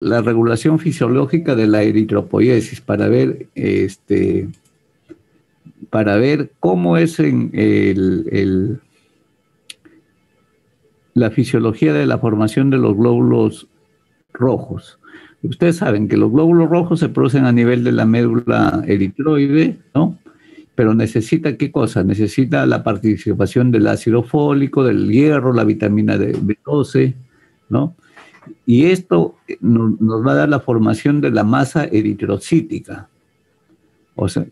la regulación fisiológica de la eritropoiesis para ver cómo es la fisiología de la formación de los glóbulos rojos. Ustedes saben que los glóbulos rojos se producen a nivel de la médula eritroide, ¿no? Pero necesita, ¿qué cosa? Necesita la participación del ácido fólico, del hierro, la vitamina B12, ¿no? Y esto nos va a dar la formación de la masa eritrocítica. O sea,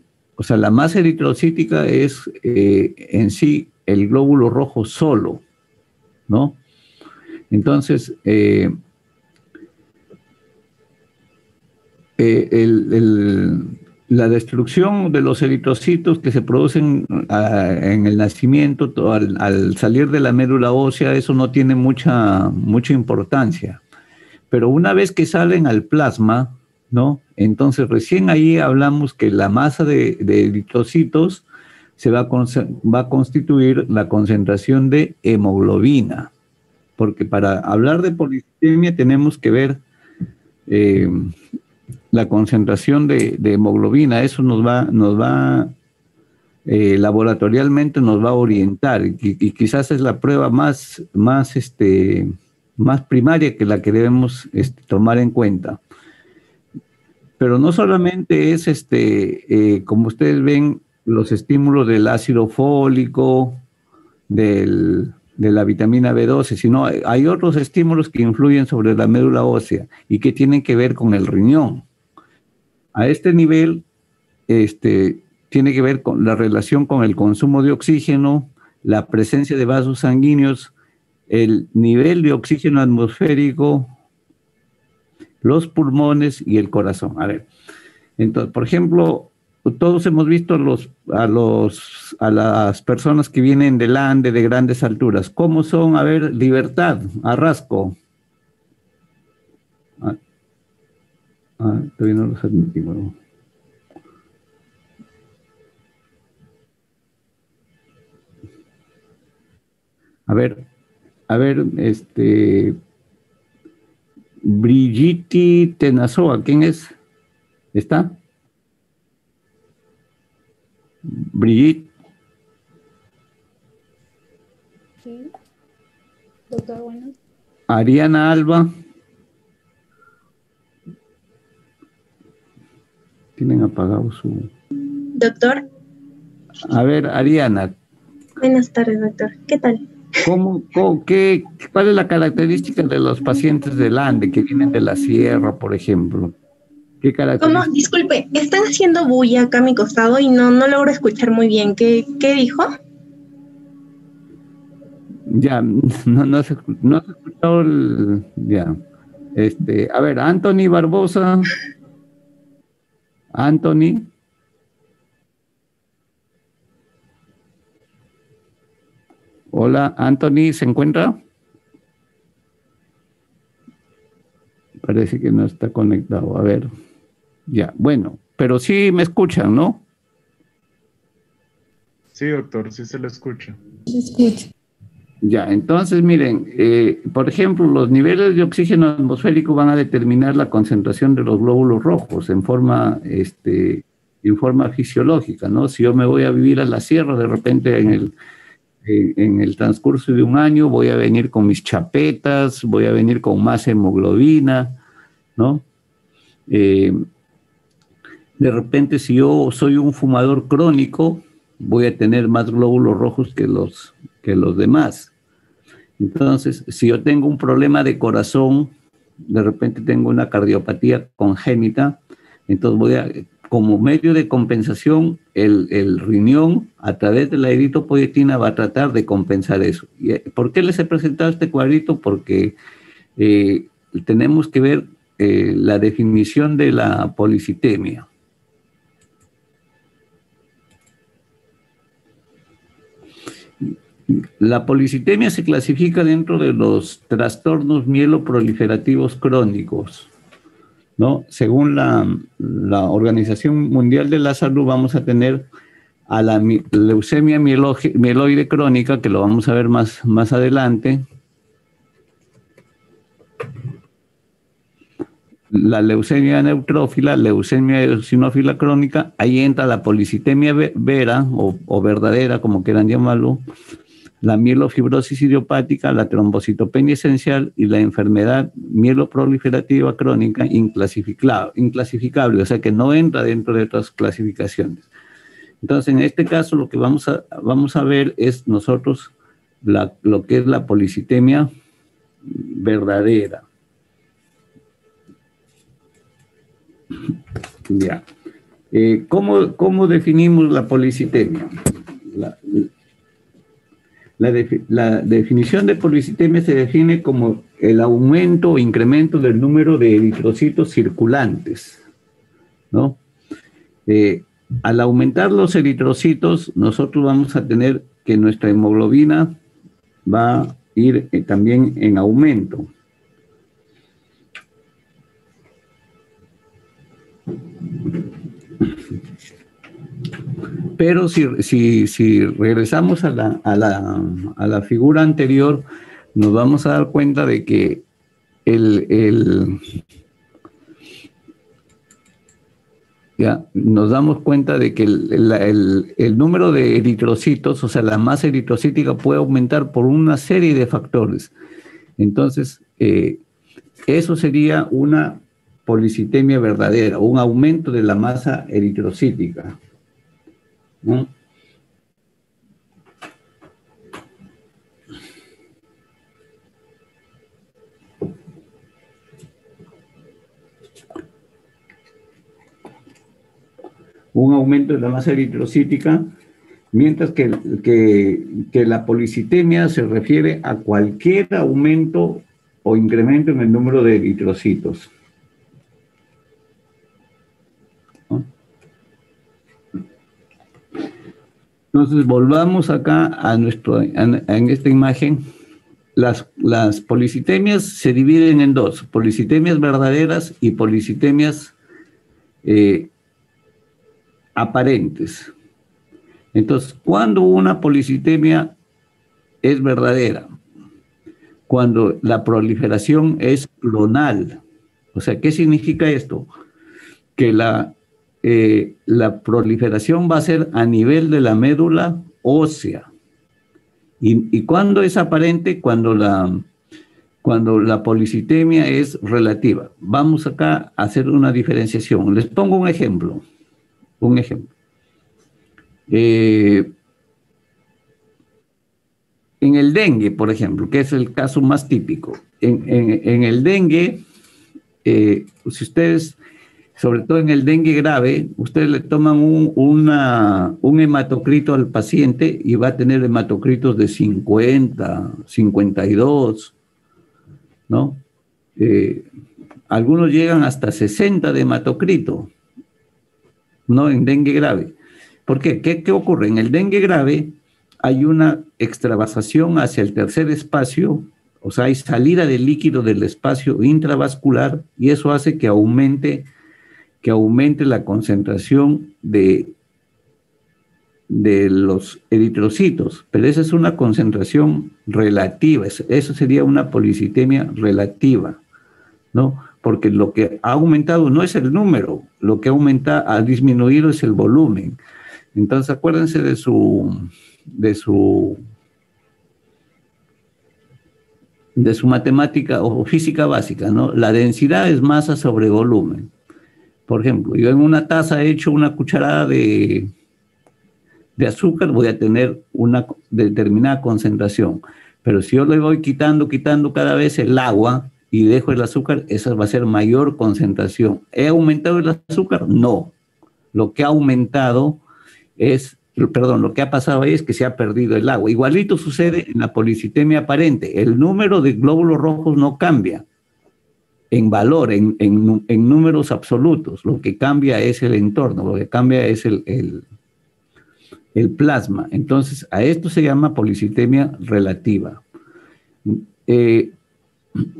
la masa eritrocítica es en sí el glóbulo rojo solo, ¿no? Entonces, la destrucción de los eritrocitos que se producen en el nacimiento, al salir de la médula ósea, eso no tiene mucha importancia. Pero una vez que salen al plasma, ¿no? Entonces recién ahí hablamos que la masa de eritrocitos va a constituir la concentración de hemoglobina. Porque para hablar de policitemia tenemos que ver la concentración de hemoglobina. Eso nos va laboratorialmente nos va a orientar y quizás es la prueba más primaria que la que debemos tomar en cuenta. Pero no solamente es, como ustedes ven, los estímulos del ácido fólico, de la vitamina B12, sino hay otros estímulos que influyen sobre la médula ósea y que tienen que ver con el riñón. A este nivel, tiene que ver con la relación con el consumo de oxígeno, la presencia de vasos sanguíneos, el nivel de oxígeno atmosférico, los pulmones y el corazón. A ver, entonces, por ejemplo, todos hemos visto a las personas que vienen del Ande, de grandes alturas. ¿Cómo son? A ver, Libertad, Arrasco. Todavía no los admitimos. A ver, Brigitte Tenazoa, ¿quién es? ¿Está? Brigitte. Sí. Doctor, bueno. Ariana Alba. Tienen apagado su... Doctor. A ver, Ariana. Buenas tardes, doctor. ¿Qué tal? ¿Cuál es la característica de los pacientes del Ande que vienen de la sierra, por ejemplo? ¿Qué características? ¿Cómo? Disculpe, están haciendo bulla acá a mi costado y no logro escuchar muy bien. ¿Qué dijo? Ya, no se ha escuchado ya. A ver, Anthony Barbosa. Anthony. Hola, Anthony, ¿se encuentra? Parece que no está conectado. A ver. Ya, bueno, pero sí me escuchan, ¿no? Sí, doctor, sí se lo escucha. Se escucha. Ya, entonces miren, por ejemplo, los niveles de oxígeno atmosférico van a determinar la concentración de los glóbulos rojos en forma fisiológica, ¿no? Si yo me voy a vivir a la sierra, de repente en el transcurso de un año voy a venir con mis chapetas, voy a venir con más hemoglobina, ¿no? De repente, si yo soy un fumador crónico, voy a tener más glóbulos rojos que los demás. Entonces, si yo tengo un problema de corazón, de repente tengo una cardiopatía congénita, entonces como medio de compensación, el riñón, a través de la eritropoyetina, va a tratar de compensar eso. ¿Por qué les he presentado este cuadrito? Porque tenemos que ver la definición de la policitemia. La policitemia se clasifica dentro de los trastornos mieloproliferativos crónicos, ¿no? Según la Organización Mundial de la Salud, vamos a tener a la leucemia mieloide crónica, que lo vamos a ver más adelante, la leucemia neutrófila, leucemia eosinófila crónica, ahí entra la policitemia vera o verdadera, como quieran llamarlo, la mielofibrosis idiopática, la trombocitopenia esencial y la enfermedad mieloproliferativa crónica inclasificable, o sea que no entra dentro de otras clasificaciones. Entonces, en este caso, lo que vamos a ver es nosotros lo que es la policitemia verdadera. Ya. ¿Cómo definimos la policitemia? La definición de policitemia se define como el aumento o incremento del número de eritrocitos circulantes, ¿no? Al aumentar los eritrocitos, nosotros vamos a tener que nuestra hemoglobina va a ir también en aumento. Pero si regresamos a la figura anterior, nos vamos a dar cuenta de que nos damos cuenta de que el número de eritrocitos, o sea, la masa eritrocítica puede aumentar por una serie de factores. Entonces, eso sería una policitemia verdadera, un aumento de la masa eritrocítica, ¿no? Un aumento de la masa eritrocítica, mientras que la policitemia se refiere a cualquier aumento o incremento en el número de eritrocitos. ¿No? Entonces, volvamos acá en esta imagen. Las policitemias se dividen en dos: policitemias verdaderas y policitemias aparentes. Entonces, ¿cuándo una policitemia es verdadera? Cuando la proliferación es clonal. O sea, ¿qué significa esto? Que la proliferación va a ser a nivel de la médula ósea. ¿Y cuándo es aparente? Cuando la policitemia es relativa. Vamos acá a hacer una diferenciación. Les pongo un ejemplo. En el dengue, por ejemplo, que es el caso más típico. En el dengue, si ustedes, sobre todo en el dengue grave, ustedes le toman un hematocrito al paciente y va a tener hematocritos de 50, 52, ¿no? Algunos llegan hasta 60 de hematocrito, ¿no? En dengue grave. ¿Por qué? ¿Qué ocurre? En el dengue grave hay una extravasación hacia el tercer espacio, o sea, hay salida de líquido del espacio intravascular y eso hace que aumente la concentración de los eritrocitos, pero esa es una concentración relativa, eso sería una policitemia relativa, ¿no? Porque lo que ha aumentado no es el número, lo que ha disminuido es el volumen. Entonces, acuérdense de su matemática o física básica, ¿no? La densidad es masa sobre volumen. Por ejemplo, yo en una taza he hecho una cucharada de azúcar, voy a tener una determinada concentración. Pero si yo le voy quitando cada vez el agua y dejo el azúcar, esa va a ser mayor concentración. ¿He aumentado el azúcar? No. Lo que ha aumentado lo que ha pasado ahí es que se ha perdido el agua. Igualito sucede en la policitemia aparente. El número de glóbulos rojos no cambia en valor, en números absolutos. Lo que cambia es el entorno, lo que cambia es el plasma. Entonces, a esto se llama policitemia relativa.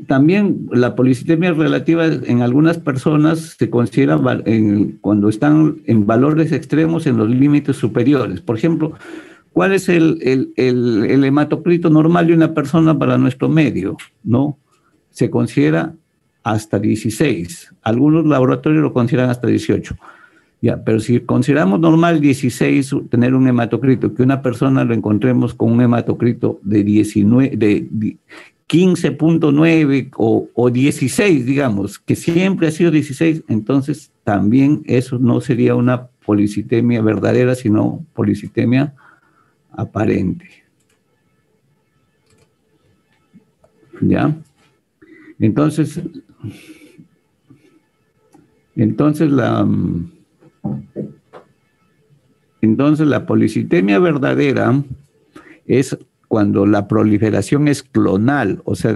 También la policitemia relativa en algunas personas se considera cuando están en valores extremos en los límites superiores. Por ejemplo, ¿cuál es el hematocrito normal de una persona para nuestro medio? ¿No? Se considera hasta 16. Algunos laboratorios lo consideran hasta 18. Ya, pero si consideramos normal 16 tener un hematocrito, que una persona lo encontremos con un hematocrito de 15.9 o 16, digamos, que siempre ha sido 16, entonces también eso no sería una policitemia verdadera, sino policitemia aparente. ¿Ya? Entonces la policitemia verdadera es cuando la proliferación es clonal, o sea,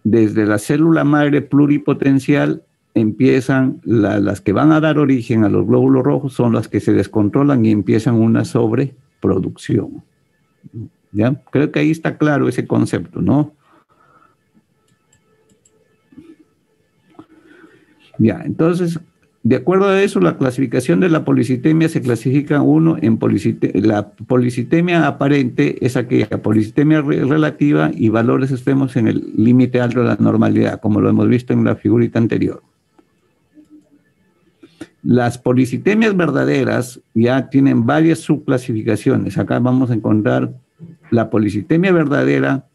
desde la célula madre pluripotencial empiezan las que van a dar origen a los glóbulos rojos, son las que se descontrolan y empiezan una sobreproducción. ¿Ya? Creo que ahí está claro ese concepto, ¿no? Ya, entonces, de acuerdo a eso, la clasificación de la policitemia se clasifica uno en la policitemia aparente, es aquella policitemia relativa y valores extremos en el límite alto de la normalidad, como lo hemos visto en la figurita anterior. Las policitemias verdaderas ya tienen varias subclasificaciones. Acá vamos a encontrar la policitemia verdadera,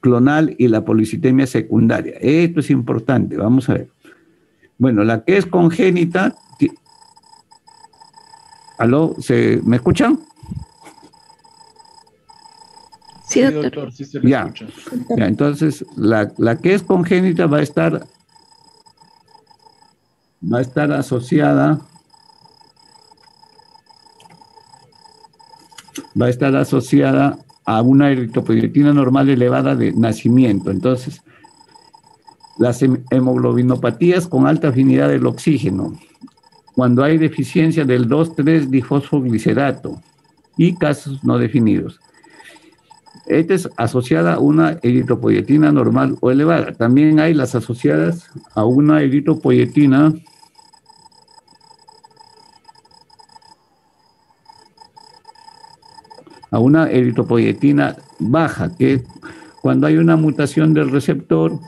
clonal y la policitemia secundaria. Esto es importante, vamos a ver. Bueno, la que es congénita... ¿Aló? ¿Me escuchan? Sí, doctor. Sí se le escucha. Ya, entonces, la que es congénita va a estar asociada a una eritropoyetina normal elevada de nacimiento. Entonces, las hemoglobinopatías con alta afinidad del oxígeno, cuando hay deficiencia del 2,3-difosfoglicerato y casos no definidos. Esta es asociada a una eritropoyetina normal o elevada. También hay las asociadas a una eritropoyetina baja, que cuando hay una mutación del receptor,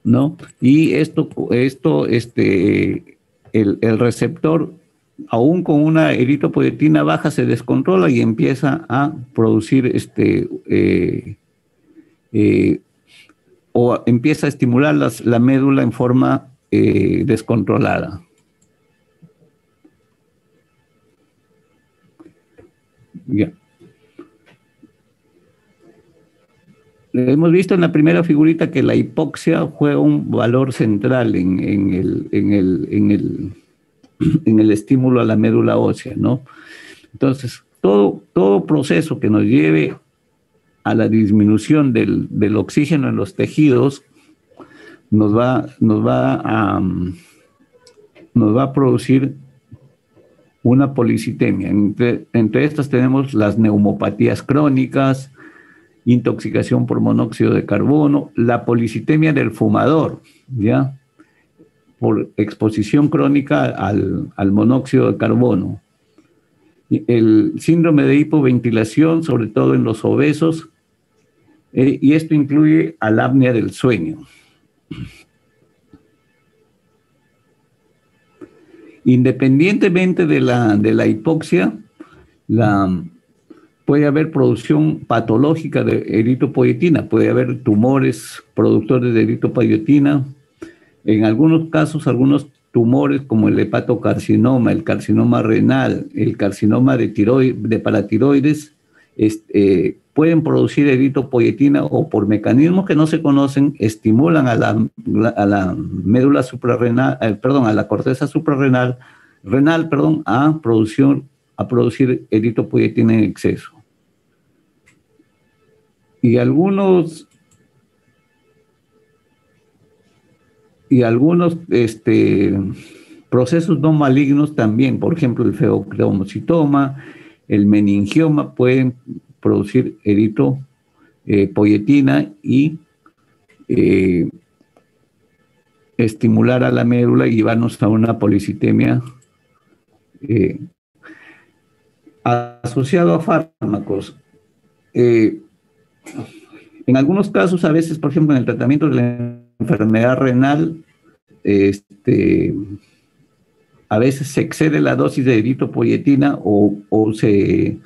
¿no? Y el receptor, aún con una eritropoyetina baja, se descontrola y empieza a producir o empieza a estimular la médula en forma descontrolada. Ya. Hemos visto en la primera figurita que la hipoxia juega un valor central en el estímulo a la médula ósea, ¿no? Entonces, todo proceso que nos lleve a la disminución del oxígeno en los tejidos nos va a producir una policitemia. Entre estas tenemos las neumopatías crónicas, intoxicación por monóxido de carbono, la policitemia del fumador, ¿ya? Por exposición crónica al monóxido de carbono. El síndrome de hipoventilación, sobre todo en los obesos, y esto incluye a la apnea del sueño. Independientemente de la hipoxia, puede haber producción patológica de eritropoyetina, puede haber tumores productores de eritropoyetina. En algunos casos, algunos tumores como el hepatocarcinoma, el carcinoma renal, el carcinoma de paratiroides, pueden producir eritropoyetina o por mecanismos que no se conocen, estimulan a la médula suprarrenal, a la corteza suprarrenal, a producir eritropoyetina en exceso. Y algunos procesos no malignos también, por ejemplo, el feocromocitoma, el meningioma, pueden producir eritropoyetina y estimular a la médula y llevarnos a una policitemia asociado a fármacos. En algunos casos, a veces, por ejemplo, en el tratamiento de la enfermedad renal, a veces se excede la dosis de eritropoyetina o se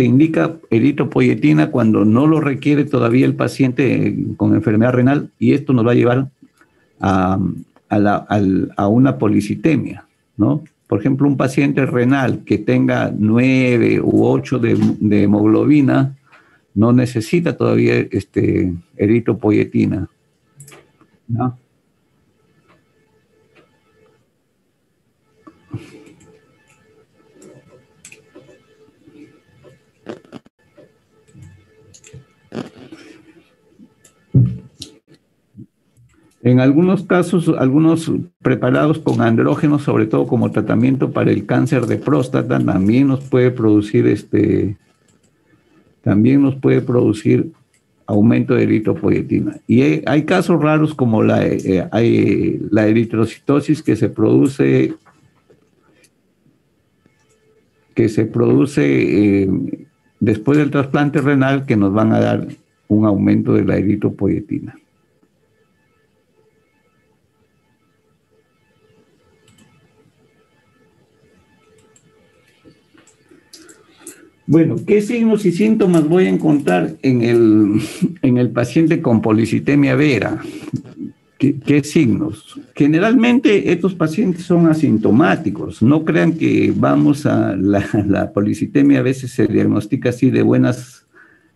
indica eritropoyetina cuando no lo requiere todavía el paciente con enfermedad renal, y esto nos va a llevar a una policitemia, ¿no? Por ejemplo, un paciente renal que tenga 9 u 8 de hemoglobina no necesita todavía eritropoyetina, ¿no? En algunos casos, algunos preparados con andrógenos, sobre todo como tratamiento para el cáncer de próstata, también nos puede producir aumento de eritropoyetina. Y hay casos raros como la eritrocitosis que se produce después del trasplante renal, que nos van a dar un aumento de la eritropoyetina. Bueno, ¿qué signos y síntomas voy a encontrar en el paciente con policitemia vera? ¿Qué signos? Generalmente estos pacientes son asintomáticos. No crean que vamos a la policitemia, a veces se diagnostica así de buenas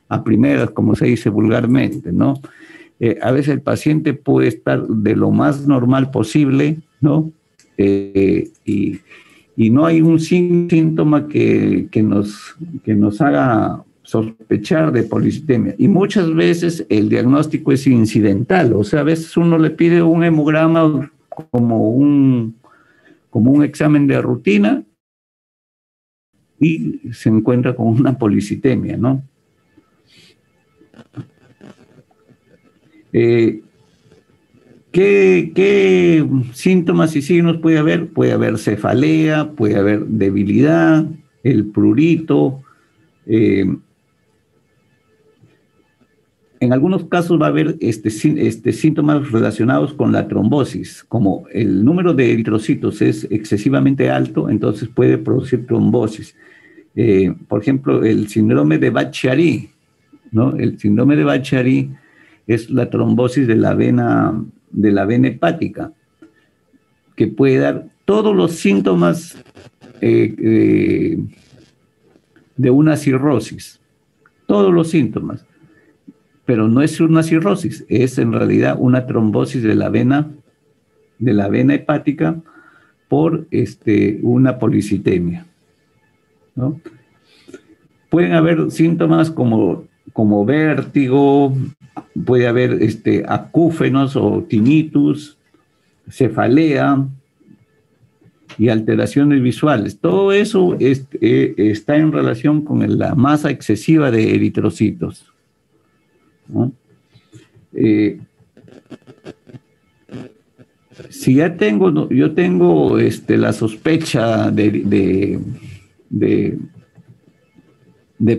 a primeras, como se dice vulgarmente, ¿no? A veces el paciente puede estar de lo más normal posible, ¿no? Y no hay un síntoma que nos haga sospechar de policitemia. Y muchas veces el diagnóstico es incidental, o sea, a veces uno le pide un hemograma como un examen de rutina y se encuentra con una policitemia, ¿no? ¿Qué síntomas y signos puede haber? Puede haber cefalea, puede haber debilidad, el prurito. En algunos casos va a haber síntomas relacionados con la trombosis, como el número de eritrocitos es excesivamente alto, entonces puede producir trombosis. Por ejemplo, el síndrome de Budd-Chiari, ¿no? El síndrome de Budd-Chiari es la trombosis de la vena hepática, que puede dar todos los síntomas de una cirrosis, todos los síntomas, pero no es una cirrosis, es en realidad una trombosis de la vena hepática por una policitemia, ¿no? Pueden haber síntomas como vértigo, puede haber acúfenos o tinnitus, cefalea y alteraciones visuales. Todo eso está en relación con la masa excesiva de eritrocitos, ¿no? Si yo tengo la sospecha de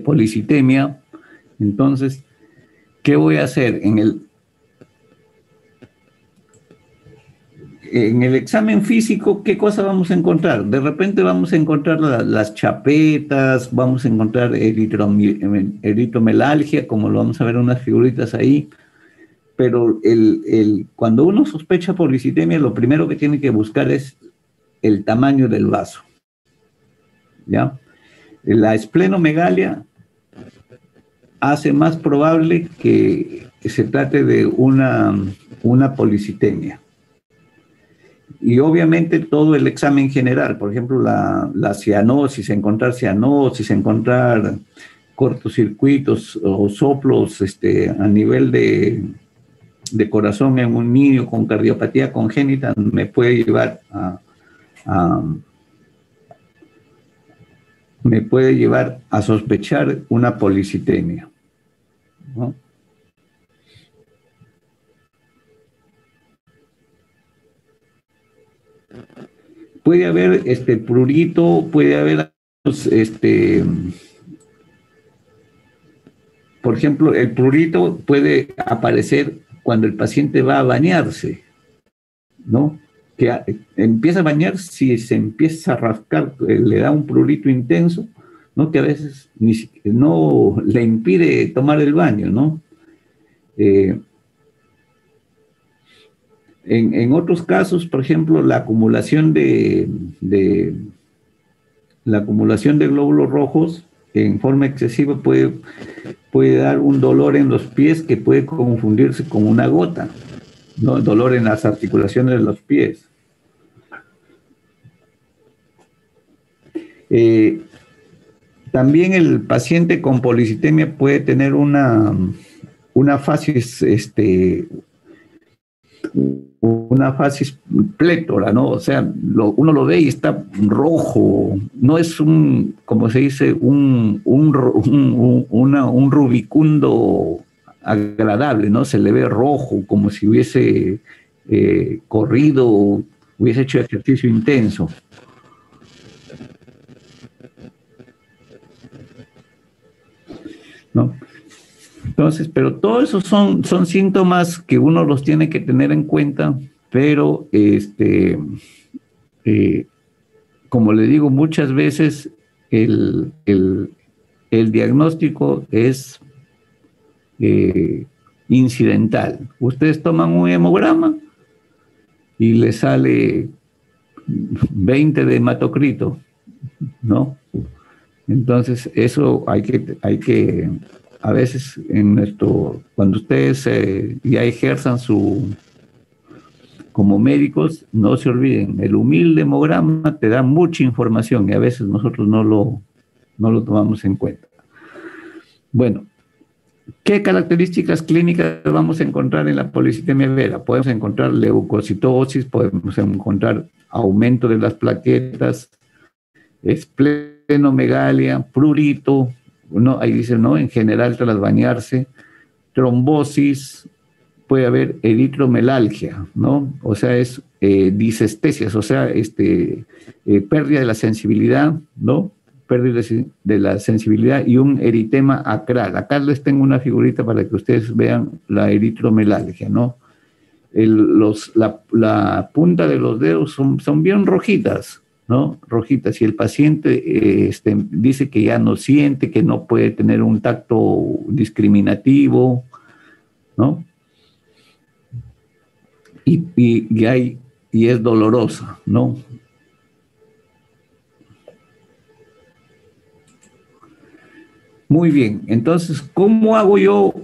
policitemia, entonces, ¿qué voy a hacer? En el examen físico, ¿qué cosa vamos a encontrar? De repente vamos a encontrar las chapetas, vamos a encontrar eritromelalgia, como lo vamos a ver en unas figuritas ahí, pero cuando uno sospecha policitemia, lo primero que tiene que buscar es el tamaño del vaso, ¿ya? La esplenomegalia hace más probable que se trate de una policitemia. Y obviamente todo el examen general, por ejemplo, la cianosis, encontrar cortocircuitos o soplos a nivel de corazón en un niño con cardiopatía congénita me puede llevar a sospechar una policitemia, ¿no? Puede haber prurito, puede haber por ejemplo, el prurito puede aparecer cuando el paciente va a bañarse, ¿no? Empieza a bañar, si se empieza a rascar, le da un prurito intenso, ¿no? Que a veces no le impide tomar el baño, ¿no? En otros casos, por ejemplo, la acumulación de glóbulos rojos en forma excesiva puede dar un dolor en los pies que puede confundirse con una gota, ¿no? Dolor en las articulaciones de los pies. También el paciente con policitemia puede tener una fasis, una fasis plétora, ¿no? O sea, uno lo ve y está rojo, no es como se dice, un rubicundo agradable, ¿no? Se le ve rojo, como si hubiese corrido, hubiese hecho ejercicio intenso. ¿No? Entonces, pero todos esos son síntomas que uno los tiene que tener en cuenta, pero como le digo, muchas veces el diagnóstico es incidental. Ustedes toman un hemograma y le sale 20 de hematocrito, ¿no? Entonces, eso hay que a veces cuando ustedes ya ejerzan como médicos, no se olviden, el humilde hemograma te da mucha información y a veces nosotros no lo tomamos en cuenta. Bueno, ¿qué características clínicas vamos a encontrar en la policitemia vera? Podemos encontrar leucocitosis, podemos encontrar aumento de las plaquetas, esplenomegalia, prurito, ¿no? Ahí dice, ¿no? En general, tras bañarse, trombosis, puede haber eritromelalgia, ¿no? O sea, es disestesias, o sea, pérdida de la sensibilidad, ¿no? Pérdida de la sensibilidad y un eritema acral. Acá les tengo una figurita para que ustedes vean la eritromelalgia, ¿no? La punta de los dedos son bien rojitas, ¿no? Rojitas, y el paciente dice que ya no siente, que no puede tener un tacto discriminativo, ¿no? Y es dolorosa, ¿no? Muy bien, entonces, ¿cómo hago yo?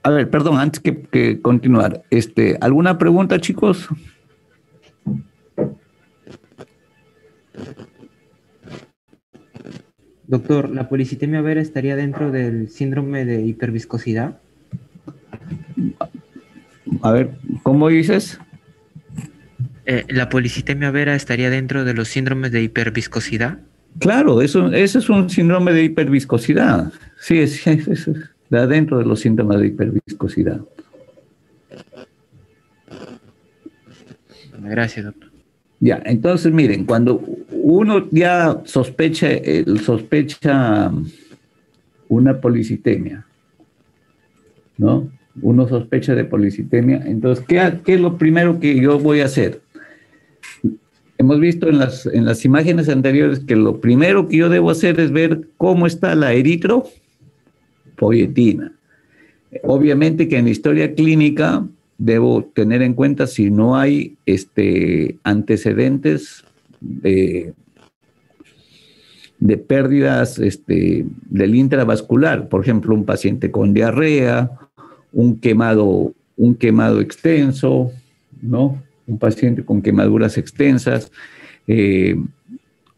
A ver, perdón, antes que continuar, ¿alguna pregunta, chicos? Doctor, ¿la policitemia vera estaría dentro del síndrome de hiperviscosidad? A ver, ¿cómo dices? ¿La policitemia vera estaría dentro de los síndromes de hiperviscosidad? Claro, ese es un síndrome de hiperviscosidad. Sí, está dentro de los síntomas de hiperviscosidad. Gracias, doctor. Ya, entonces miren, cuando uno ya sospecha una policitemia, ¿no? Uno sospecha de policitemia, entonces, ¿qué es lo primero que yo voy a hacer? Hemos visto en las imágenes anteriores que lo primero que yo debo hacer es ver cómo está la eritropoyetina. Obviamente que en la historia clínica debo tener en cuenta si no hay antecedentes de pérdidas del intravascular, por ejemplo, un paciente con diarrea, un quemado extenso, ¿no? Un paciente con quemaduras extensas,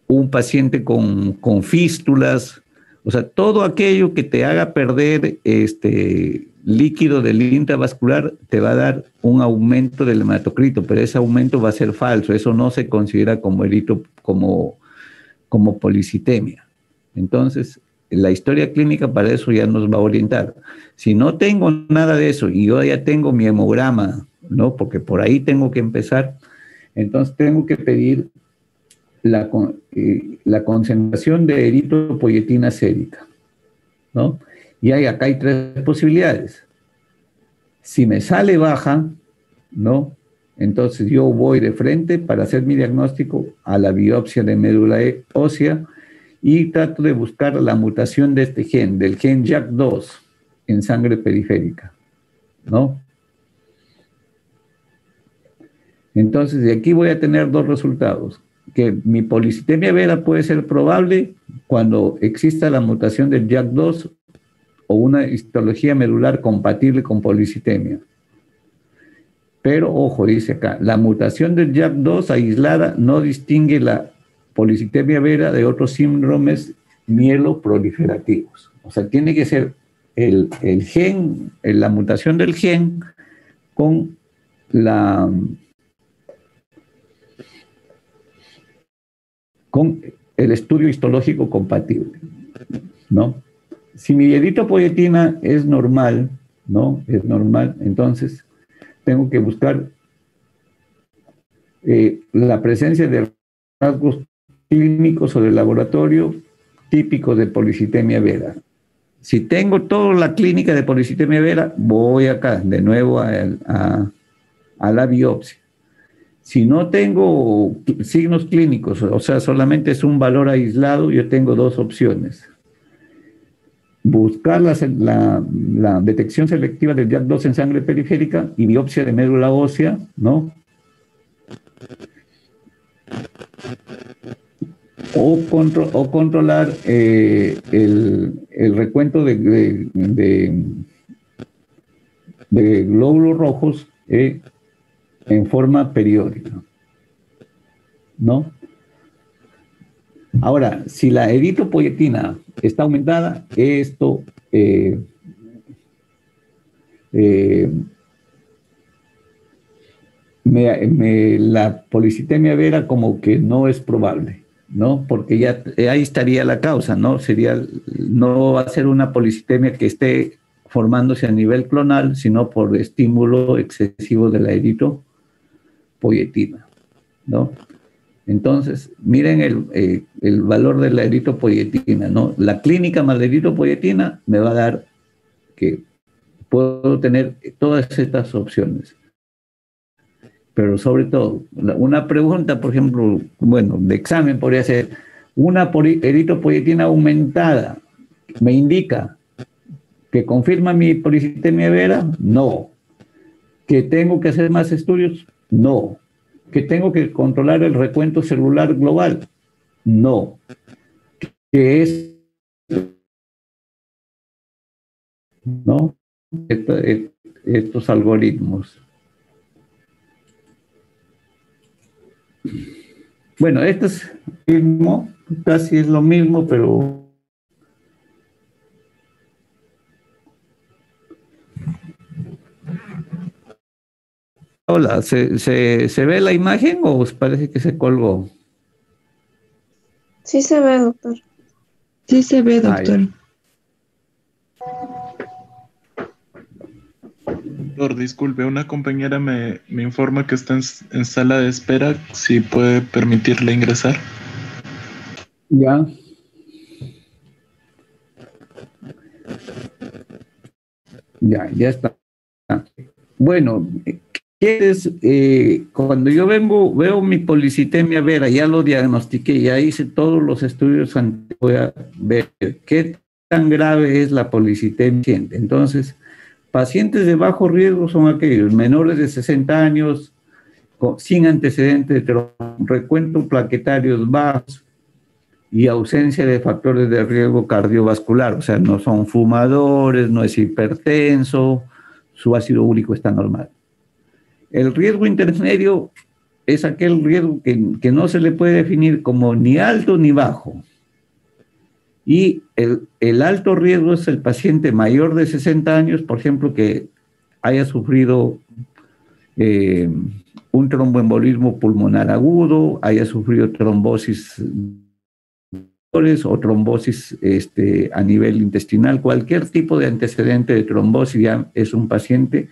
un paciente con fístulas, o sea, todo aquello que te haga perder líquido del intravascular te va a dar un aumento del hematocrito, pero ese aumento va a ser falso, eso no se considera como policitemia. Entonces, la historia clínica para eso ya nos va a orientar. Si no tengo nada de eso y yo ya tengo mi hemograma, ¿no? Porque por ahí tengo que empezar, entonces tengo que pedir la concentración de eritropoyetina sérica, ¿no? Y acá hay tres posibilidades. Si me sale baja, ¿no? Entonces yo voy de frente para hacer mi diagnóstico a la biopsia de médula ósea y trato de buscar la mutación de este gen, del gen JAK2 en sangre periférica, ¿no? Entonces de aquí voy a tener dos resultados, que mi policitemia vera puede ser probable cuando exista la mutación del JAK2 o una histología medular compatible con policitemia. Pero, ojo, dice acá, la mutación del JAK2 aislada no distingue la policitemia vera de otros síndromes mieloproliferativos. O sea, tiene que ser el gen, la mutación del gen con con el estudio histológico compatible, ¿no? Si mi eritropoyetina es normal, ¿no? Es normal, entonces tengo que buscar la presencia de rasgos clínicos o de laboratorio típicos de policitemia vera. Si tengo toda la clínica de policitemia vera, voy acá de nuevo a la biopsia. Si no tengo signos clínicos, o sea, solamente es un valor aislado, yo tengo dos opciones. Buscar la detección selectiva del JAK2 en sangre periférica y biopsia de médula ósea, ¿no? O controlar el recuento de glóbulos rojos en forma periódica, ¿no? Ahora, si la eritropoyetina está aumentada, esto la policitemia vera como que no es probable, ¿no? Porque ya ahí estaría la causa, ¿no? No va a ser una policitemia que esté formándose a nivel clonal, sino por estímulo excesivo de la eritropoyetina, ¿no? Entonces, miren el valor de la eritropoyetina, ¿no? La clínica más la eritropoyetina me va a dar que puedo tener todas estas opciones. Pero sobre todo, una pregunta, por ejemplo, bueno, de examen podría ser, ¿una eritropoyetina aumentada me indica que confirma mi policitemia vera? No. ¿Que tengo que hacer más estudios? No. ¿Que tengo que controlar el recuento celular global? No. ¿Que es? ¿No? Estos algoritmos. Bueno, este es mismo, casi es lo mismo, pero hola, ¿se ve la imagen o os parece que se colgó? Sí se ve, doctor. Sí se ve, doctor. Doctor, disculpe, una compañera me informa que está en sala de espera, si puede permitirle ingresar. Ya. Ya está. Bueno, cuando yo veo mi policitemia vera, ya lo diagnostiqué, ya hice todos los estudios antes, voy a ver qué tan grave es la policitemia. Entonces, pacientes de bajo riesgo son aquellos menores de 60 años, sin antecedentes de recuento plaquetarios bajos y ausencia de factores de riesgo cardiovascular, o sea, no son fumadores, no es hipertenso, su ácido úrico está normal. El riesgo intermedio es aquel riesgo que no se le puede definir como ni alto ni bajo. Y el alto riesgo es el paciente mayor de 60 años, por ejemplo, que haya sufrido un tromboembolismo pulmonar agudo, haya sufrido trombosis o trombosis a nivel intestinal, cualquier tipo de antecedente de trombosis ya es un paciente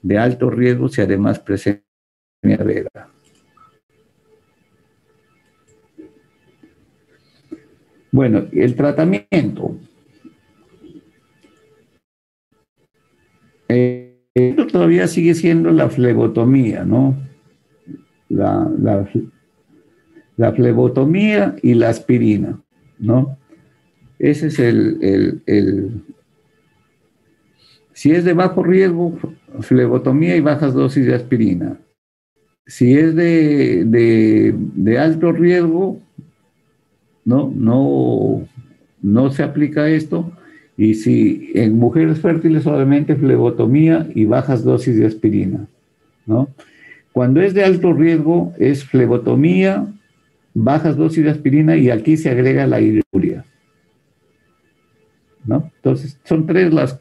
de alto riesgo si además presenta vera. Bueno, el tratamiento. Esto todavía sigue siendo la flebotomía, ¿no? La flebotomía y la aspirina, ¿no? Ese es si es de bajo riesgo, flebotomía y bajas dosis de aspirina. Si es de alto riesgo, no se aplica esto. Y si en mujeres fértiles solamente flebotomía y bajas dosis de aspirina, ¿no? Cuando es de alto riesgo es flebotomía, bajas dosis de aspirina y aquí se agrega la hidruria, ¿no? Entonces son tres los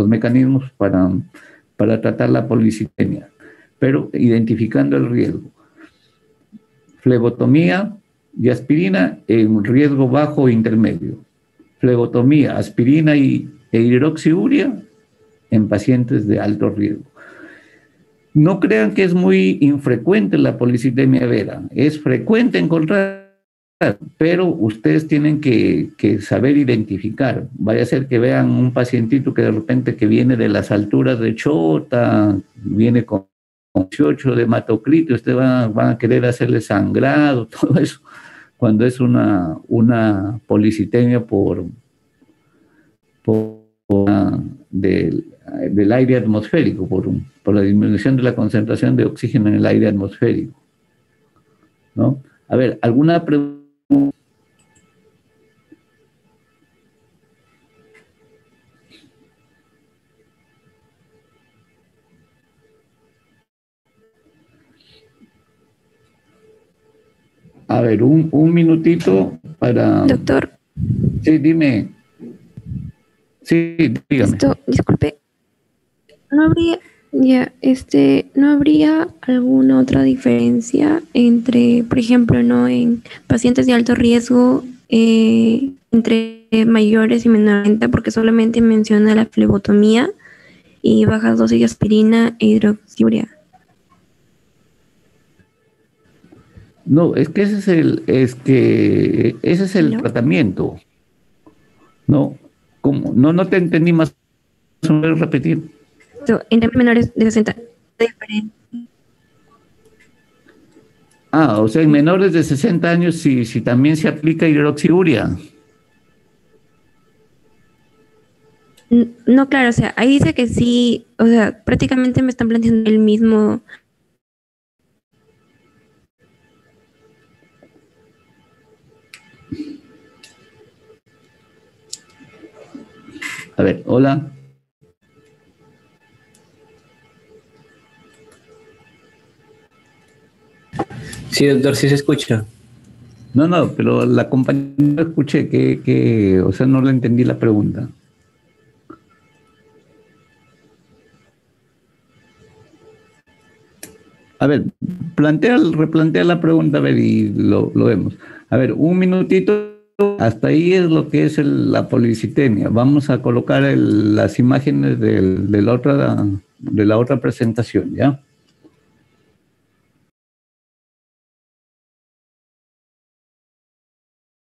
mecanismos para tratar la policitemia, pero identificando el riesgo. Flebotomía y aspirina en riesgo bajo o intermedio. Flebotomía, aspirina e hidroxiuria en pacientes de alto riesgo. No crean que es muy infrecuente la policitemia vera. Es frecuente encontrar, pero ustedes tienen que saber identificar. Vaya a ser que vean un pacientito que de repente que viene de las alturas de Chota, viene con 18 de hematocrit, ustedes van a querer hacerle sangrado, todo eso, cuando es una policitemia del aire atmosférico, por la disminución de la concentración de oxígeno en el aire atmosférico, ¿no? A ver, ¿alguna pregunta? A ver, un minutito para... Doctor. Sí, dime. Sí, dígame. Disculpe. ¿No habría alguna otra diferencia entre, por ejemplo, no en pacientes de alto riesgo entre mayores y menores, porque solamente menciona la flebotomía y bajas dosis de aspirina e hidroxiuria? No, es que ese es el tratamiento. No, ¿cómo? No te entendí más. ¿Puedes repetir? Entre menores de 60 diferente. O sea, en menores de 60 años si también se aplica hidroxiuria. No, claro, o sea, ahí dice que sí, o sea, prácticamente me están planteando el mismo. A ver, hola. Sí, doctor, sí se escucha. No, pero la compañera escuché o sea, no le entendí la pregunta. A ver, replantea la pregunta, a ver, y lo vemos. A ver, un minutito, hasta ahí es lo que es la policitemia. Vamos a colocar las imágenes de la otra presentación, ¿ya?